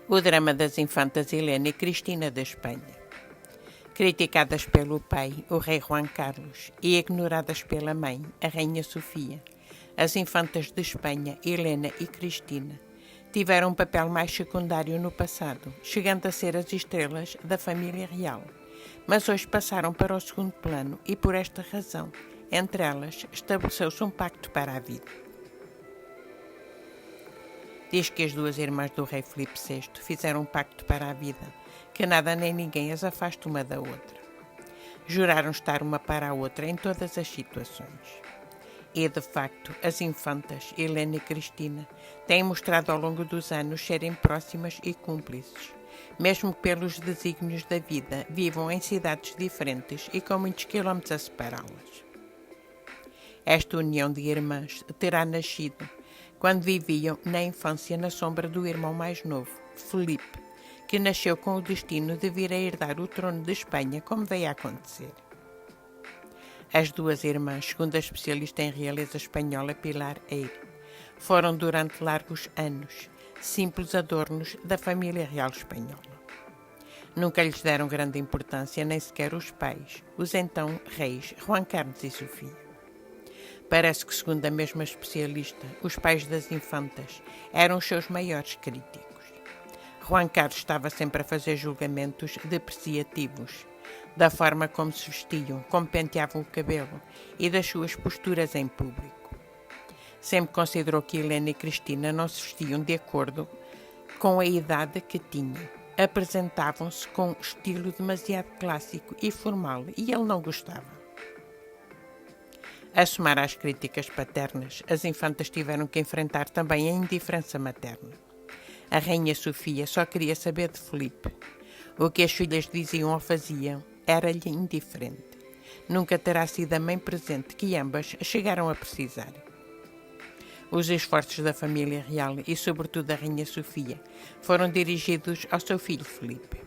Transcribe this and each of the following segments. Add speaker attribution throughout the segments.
Speaker 1: O drama das infantas Helena e Cristina de Espanha. Criticadas pelo pai, o rei Juan Carlos, e ignoradas pela mãe, a rainha Sofia, as infantas de Espanha, Helena e Cristina, tiveram um papel mais secundário no passado, chegando a ser as estrelas da família real, mas hoje passaram para o segundo plano e, por esta razão, entre elas, estabeleceu-se um pacto para a vida. Diz que as duas irmãs do rei Filipe VI fizeram um pacto para a vida, que nada nem ninguém as afaste uma da outra. Juraram estar uma para a outra em todas as situações. E, de facto, as infantas, Helena e Cristina, têm mostrado ao longo dos anos serem próximas e cúmplices. Mesmo que pelos desígnios da vida vivam em cidades diferentes e com muitos quilómetros a separá-las. Esta união de irmãs terá nascido quando viviam na infância na sombra do irmão mais novo, Filipe, que nasceu com o destino de vir a herdar o trono de Espanha, como veio a acontecer. As duas irmãs, segundo a especialista em realeza espanhola Pilar Eyre, foram durante largos anos simples adornos da família real espanhola. Nunca lhes deram grande importância, nem sequer os pais, os então reis Juan Carlos e Sofia. Parece que, segundo a mesma especialista, os pais das infantas eram os seus maiores críticos. Juan Carlos estava sempre a fazer julgamentos depreciativos, da forma como se vestiam, como penteavam o cabelo e das suas posturas em público. Sempre considerou que Helena e Cristina não se vestiam de acordo com a idade que tinham. Apresentavam-se com um estilo demasiado clássico e formal e ele não gostava. A somar às críticas paternas, as infantas tiveram que enfrentar também a indiferença materna. A rainha Sofia só queria saber de Filipe. O que as filhas diziam ou faziam era-lhe indiferente. Nunca terá sido a mãe presente que ambas chegaram a precisar. Os esforços da família real e, sobretudo, da rainha Sofia foram dirigidos ao seu filho Filipe.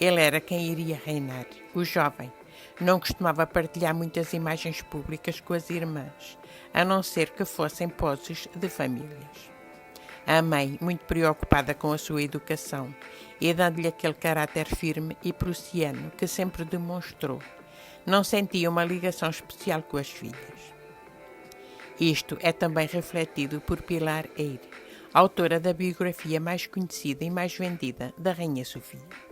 Speaker 1: Ele era quem iria reinar, o jovem. Não costumava partilhar muitas imagens públicas com as irmãs, a não ser que fossem poses de famílias. A mãe, muito preocupada com a sua educação e dando-lhe aquele caráter firme e prussiano que sempre demonstrou, não sentia uma ligação especial com as filhas. Isto é também refletido por Pilar Eyre, autora da biografia mais conhecida e mais vendida da Rainha Sofia.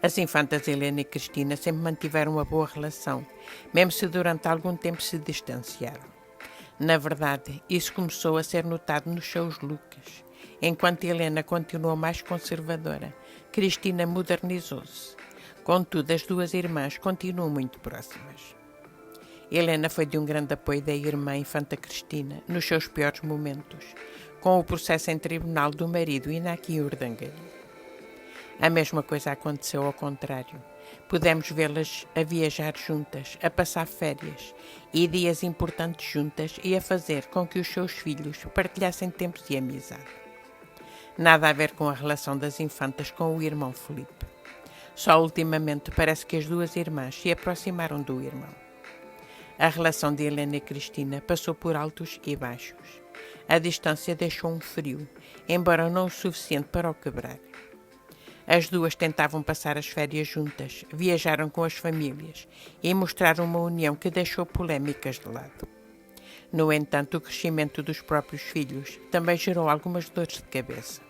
Speaker 1: As infantas Helena e Cristina sempre mantiveram uma boa relação, mesmo se durante algum tempo se distanciaram. Na verdade, isso começou a ser notado nos seus looks. Enquanto Helena continuou mais conservadora, Cristina modernizou-se. Contudo, as duas irmãs continuam muito próximas. Helena foi de um grande apoio da irmã infanta Cristina nos seus piores momentos, com o processo em tribunal do marido Iñaki Urdangarín. A mesma coisa aconteceu ao contrário. Pudemos vê-las a viajar juntas, a passar férias e dias importantes juntas e a fazer com que os seus filhos partilhassem tempos de amizade. Nada a ver com a relação das infantas com o irmão Filipe. Só ultimamente parece que as duas irmãs se aproximaram do irmão. A relação de Helena e Cristina passou por altos e baixos. A distância deixou um frio, embora não o suficiente para o quebrar. As duas tentavam passar as férias juntas, viajaram com as famílias e mostraram uma união que deixou polémicas de lado. No entanto, o crescimento dos próprios filhos também gerou algumas dores de cabeça.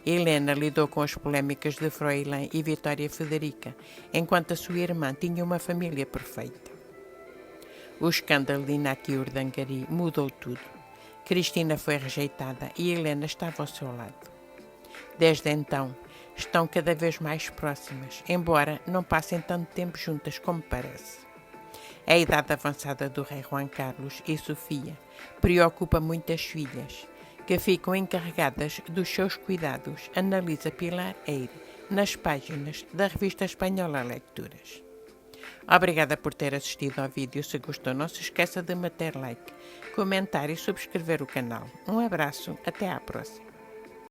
Speaker 1: Helena lidou com as polémicas de Froilán e Vitória Federica, enquanto a sua irmã tinha uma família perfeita. O escândalo de Iñaki Urdangarín mudou tudo. Cristina foi rejeitada e Helena estava ao seu lado. Desde então, estão cada vez mais próximas, embora não passem tanto tempo juntas como parece. A idade avançada do rei Juan Carlos e Sofia preocupa muitas filhas, que ficam encarregadas dos seus cuidados, analisa Pilar Eyre nas páginas da revista espanhola Lecturas. Obrigada por ter assistido ao vídeo. Se gostou, não se esqueça de meter like, comentar e subscrever o canal. Um abraço, até à próxima.